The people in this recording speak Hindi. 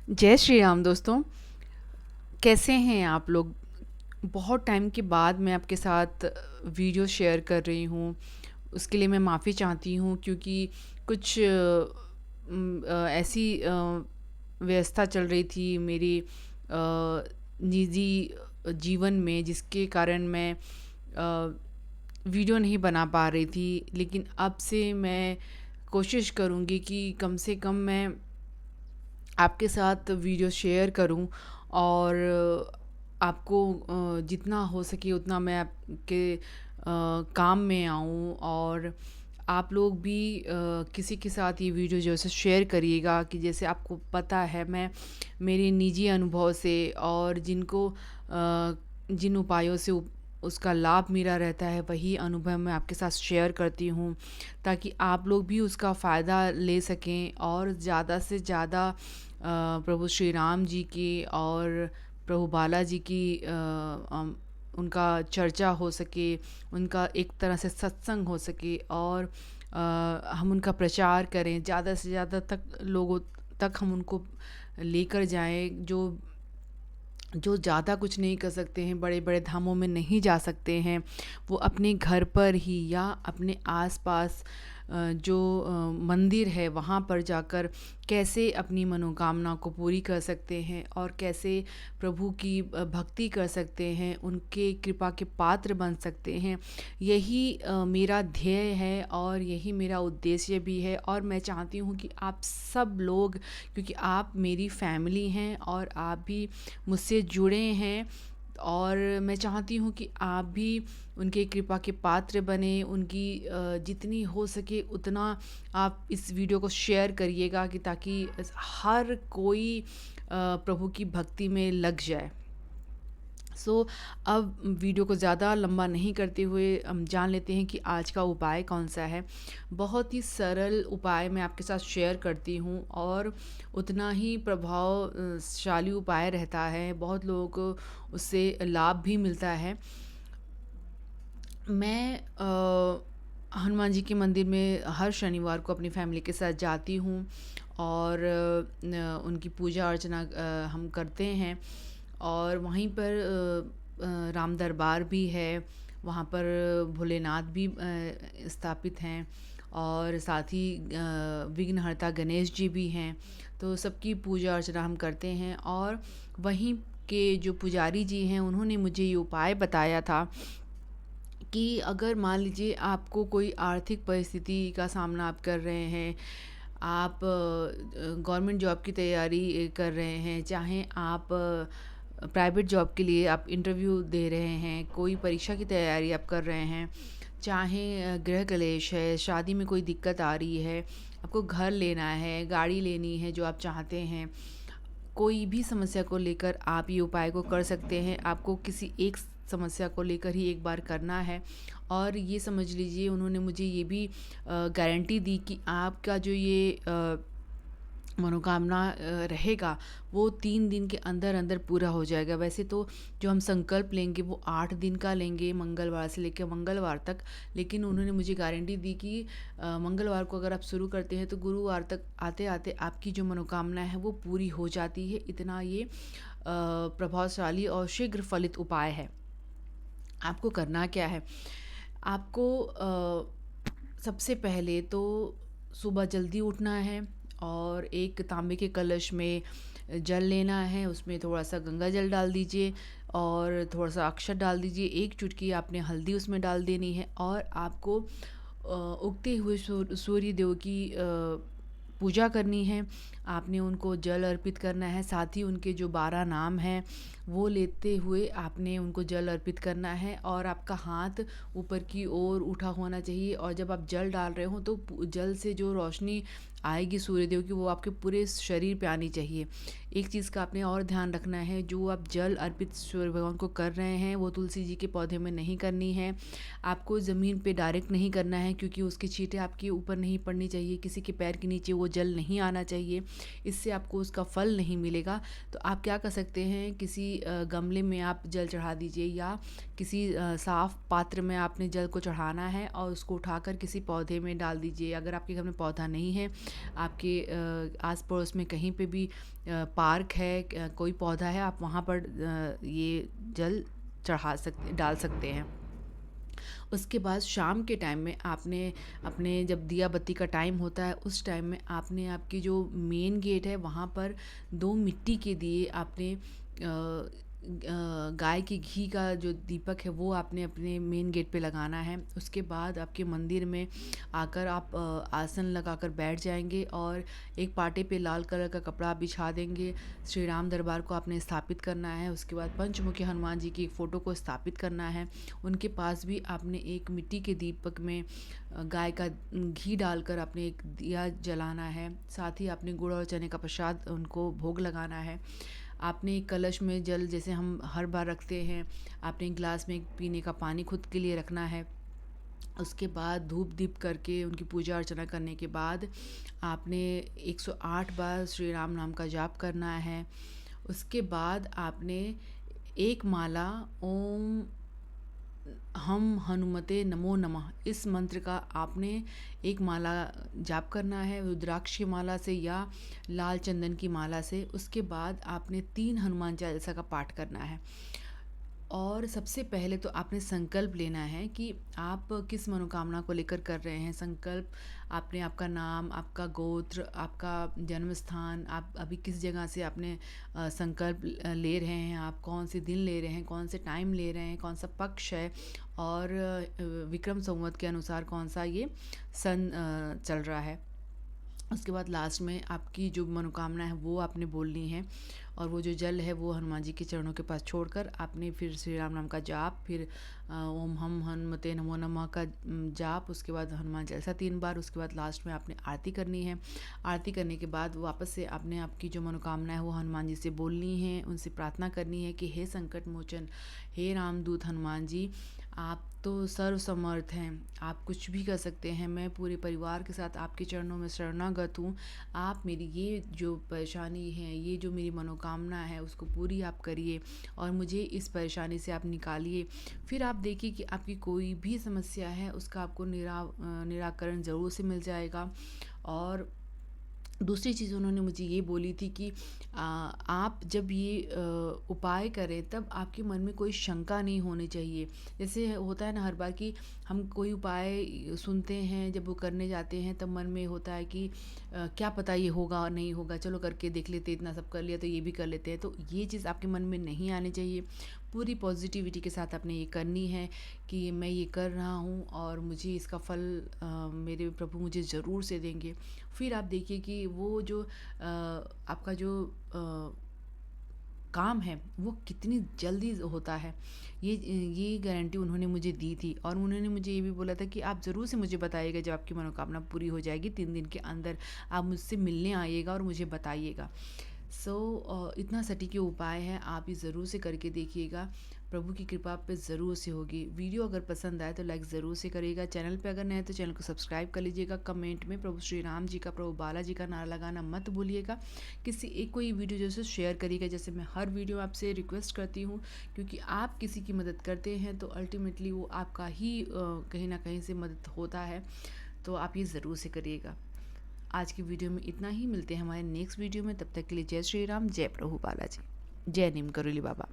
जय श्री राम दोस्तों। कैसे हैं आप लोग? बहुत टाइम के बाद मैं आपके साथ वीडियो शेयर कर रही हूँ। उसके लिए मैं माफ़ी चाहती हूँ क्योंकि कुछ ऐसी व्यवस्था चल रही थी मेरी निजी जीवन में, जिसके कारण मैं वीडियो नहीं बना पा रही थी। लेकिन अब से मैं कोशिश करूँगी कि कम से कम मैं आपके साथ वीडियो शेयर करूं और आपको जितना हो सके उतना मैं आपके काम में आऊं। और आप लोग भी किसी के साथ ये वीडियो जो है शेयर करिएगा कि जैसे आपको पता है मैं मेरे निजी अनुभव से और जिन उपायों से उसका लाभ मेरा रहता है, वही अनुभव मैं आपके साथ शेयर करती हूँ ताकि आप लोग भी उसका फ़ायदा ले सकें और ज़्यादा से ज़्यादा प्रभु श्री राम जी की और प्रभु बालाजी की उनका चर्चा हो सके, उनका एक तरह से सत्संग हो सके और हम उनका प्रचार करें, ज़्यादा से ज़्यादा तक लोगों तक हम उनको लेकर जाएं। जो जो ज़्यादा कुछ नहीं कर सकते हैं, बड़े बड़े धामों में नहीं जा सकते हैं, वो अपने घर पर ही या अपने आसपास जो मंदिर है वहाँ पर जाकर कैसे अपनी मनोकामना को पूरी कर सकते हैं और कैसे प्रभु की भक्ति कर सकते हैं, उनके कृपा के पात्र बन सकते हैं। यही मेरा ध्येय है और यही मेरा उद्देश्य भी है। और मैं चाहती हूँ कि आप सब लोग, क्योंकि आप मेरी फैमिली हैं और आप भी मुझसे जुड़े हैं, और मैं चाहती हूँ कि आप भी उनके कृपा के पात्र बने। उनकी जितनी हो सके उतना आप इस वीडियो को शेयर करिएगा कि ताकि हर कोई प्रभु की भक्ति में लग जाए। अब वीडियो को ज़्यादा लंबा नहीं करते हुए हम जान लेते हैं कि आज का उपाय कौन सा है। बहुत ही सरल उपाय मैं आपके साथ शेयर करती हूँ और उतना ही प्रभावशाली उपाय रहता है, बहुत लोगों को उससे लाभ भी मिलता है। मैं हनुमान जी के मंदिर में हर शनिवार को अपनी फैमिली के साथ जाती हूँ और उनकी पूजा अर्चना हम करते हैं। और वहीं पर राम दरबार भी है, वहाँ पर भोलेनाथ भी स्थापित हैं और साथ ही विघ्नहर्ता गणेश जी भी हैं। तो सबकी पूजा अर्चना हम करते हैं। और वहीं के जो पुजारी जी हैं उन्होंने मुझे ये उपाय बताया था कि अगर मान लीजिए आपको कोई आर्थिक परिस्थिति का सामना आप कर रहे हैं, आप गवर्नमेंट जॉब की तैयारी कर रहे हैं, चाहे आप प्राइवेट जॉब के लिए आप इंटरव्यू दे रहे हैं, कोई परीक्षा की तैयारी आप कर रहे हैं, चाहे गृह क्लेश है, शादी में कोई दिक्कत आ रही है, आपको घर लेना है, गाड़ी लेनी है जो आप चाहते हैं, कोई भी समस्या को लेकर आप ये उपाय को कर सकते हैं। आपको किसी एक समस्या को लेकर ही एक बार करना है। और ये समझ लीजिए उन्होंने मुझे ये भी गारंटी दी कि आपका जो ये मनोकामना रहेगा वो 3 दिन के अंदर अंदर पूरा हो जाएगा। वैसे तो जो हम संकल्प लेंगे वो 8 दिन का लेंगे, मंगलवार से लेकर मंगलवार तक। लेकिन उन्होंने मुझे गारंटी दी कि मंगलवार को अगर आप शुरू करते हैं तो गुरुवार तक आते आते आपकी जो मनोकामना है वो पूरी हो जाती है। इतना ये प्रभावशाली और शीघ्र फलित उपाय है। आपको करना क्या है? आपको सबसे पहले तो सुबह जल्दी उठना है और एक तांबे के कलश में जल लेना है, उसमें थोड़ा सा गंगा जल डाल दीजिए और थोड़ा सा अक्षत डाल दीजिए, एक चुटकी आपने हल्दी उसमें डाल देनी है। और आपको उगते हुए सूर्य देव की पूजा करनी है। आपने उनको जल अर्पित करना है, साथ ही उनके जो 12 नाम हैं वो लेते हुए आपने उनको जल अर्पित करना है। और आपका हाथ ऊपर की ओर उठा होना चाहिए और जब आप जल डाल रहे हो तो जल से जो रोशनी आएगी सूर्यदेव की वो आपके पूरे शरीर पे आनी चाहिए। एक चीज़ का आपने और ध्यान रखना है, जो आप जल अर्पित सूर्य भगवान को कर रहे हैं वो तुलसी जी के पौधे में नहीं करनी है। आपको ज़मीन पे डायरेक्ट नहीं करना है क्योंकि उसकी छींटें आपके ऊपर नहीं पड़नी चाहिए, किसी के पैर के नीचे वो जल नहीं आना चाहिए, इससे आपको उसका फल नहीं मिलेगा। तो आप क्या कर सकते हैं, किसी गमले में आप जल चढ़ा दीजिए या किसी साफ़ पात्र में आपने जल को चढ़ाना है और उसको उठाकर किसी पौधे में डाल दीजिए। अगर आपके घर में पौधा नहीं है, आपके आस पड़ोस में कहीं पे भी पार्क है, कोई पौधा है, आप वहाँ पर ये जल डाल सकते हैं। उसके बाद शाम के टाइम में आपने अपने जब दिया बत्ती का टाइम होता है उस टाइम में आपने आपकी जो मेन गेट है वहाँ पर 2 मिट्टी के दिए आपने गाय के घी का जो दीपक है वो आपने अपने मेन गेट पे लगाना है। उसके बाद आपके मंदिर में आकर आप आसन लगाकर बैठ जाएंगे और एक पाटे पे लाल कलर का कपड़ा बिछा देंगे। श्री राम दरबार को आपने स्थापित करना है। उसके बाद पंचमुखी हनुमान जी की एक फ़ोटो को स्थापित करना है। उनके पास भी आपने एक मिट्टी के दीपक में गाय का घी डालकर आपने एक दिया जलाना है। साथ ही आपने गुड़ और चने का प्रसाद उनको भोग लगाना है। आपने एक कलश में जल, जैसे हम हर बार रखते हैं, आपने एक गिलास में पीने का पानी खुद के लिए रखना है। उसके बाद धूप दीप करके उनकी पूजा अर्चना करने के बाद आपने 108 बार श्री राम नाम का जाप करना है। उसके बाद आपने एक माला ओम हम हनुमते नमो नमः इस मंत्र का आपने एक माला जाप करना है, रुद्राक्ष की माला से या लाल चंदन की माला से। उसके बाद आपने 3 हनुमान चालीसा का पाठ करना है। और सबसे पहले तो आपने संकल्प लेना है कि आप किस मनोकामना को लेकर कर रहे हैं। संकल्प आपने आपका नाम, आपका गोत्र, आपका जन्म स्थान, आप अभी किस जगह से आपने संकल्प ले रहे हैं, आप कौन से दिन ले रहे हैं, कौन से टाइम ले रहे हैं, कौन सा पक्ष है और विक्रम संवत के अनुसार कौन सा ये सन चल रहा है। उसके बाद लास्ट में आपकी जो मनोकामना है वो आपने बोलनी है और वो जो जल है वो हनुमान जी के चरणों के पास छोड़कर आपने फिर श्री राम नाम का जाप, फिर ओम हम हनुमते नमो नमः का जाप, उसके बाद हनुमान चालीसा 3 बार। उसके बाद लास्ट में आपने आरती करनी है। आरती करने के बाद वापस से आपने आपकी जो मनोकामना है वो हनुमान जी से बोलनी है, उनसे प्रार्थना करनी है कि हे संकट मोचन, हे रामदूत हनुमान जी, आप तो सर्व समर्थ हैं, आप कुछ भी कर सकते हैं। मैं पूरे परिवार के साथ आपके चरणों में शरणागत हूँ। आप मेरी ये जो परेशानी है, ये जो मेरी मनोकामना है उसको पूरी आप करिए और मुझे इस परेशानी से आप निकालिए। फिर आप देखिए कि आपकी कोई भी समस्या है उसका आपको निराकरण ज़रूर से मिल जाएगा। और दूसरी चीज़ उन्होंने मुझे ये बोली थी कि आप जब ये उपाय करें तब आपके मन में कोई शंका नहीं होनी चाहिए। जैसे होता है ना हर बार कि हम कोई उपाय सुनते हैं, जब वो करने जाते हैं तब मन में होता है कि क्या पता ये होगा और नहीं होगा, चलो करके देख लेते, इतना सब कर लिया तो ये भी कर लेते हैं। तो ये चीज़ आपके मन में नहीं आनी चाहिए। पूरी पॉजिटिविटी के साथ आपने ये करनी है कि मैं ये कर रहा हूँ और मुझे इसका फल मेरे प्रभु मुझे ज़रूर से देंगे। फिर आप देखिए कि वो जो आपका जो काम है वो कितनी जल्दी होता है। ये गारंटी उन्होंने मुझे दी थी और उन्होंने मुझे ये भी बोला था कि आप ज़रूर से मुझे बताइएगा जब आपकी मनोकामना पूरी हो जाएगी, 3 दिन के अंदर आप मुझसे मिलने आइएगा और मुझे बताइएगा। इतना सटीक ये उपाय है, आप ये ज़रूर से करके देखिएगा। प्रभु की कृपा आप पे ज़रूर से होगी। वीडियो अगर पसंद आए तो लाइक ज़रूर से करिएगा। चैनल पे अगर नए हैं तो चैनल को सब्सक्राइब कर लीजिएगा। कमेंट में प्रभु श्री राम जी का, प्रभु बालाजी का नारा लगाना मत भूलिएगा। किसी एक कोई वीडियो जैसे शेयर करिएगा, जैसे मैं हर वीडियो आपसे रिक्वेस्ट करती हूँ, क्योंकि आप किसी की मदद करते हैं तो अल्टीमेटली वो आपका ही कहीं ना कहीं से मदद होता है। तो आप ये ज़रूर से करिएगा। आज की वीडियो में इतना ही, मिलते हैं हमारे नेक्स्ट वीडियो में। तब तक के लिए जय श्री राम, जय प्रभु बालाजी, जय नीम करोली बाबा।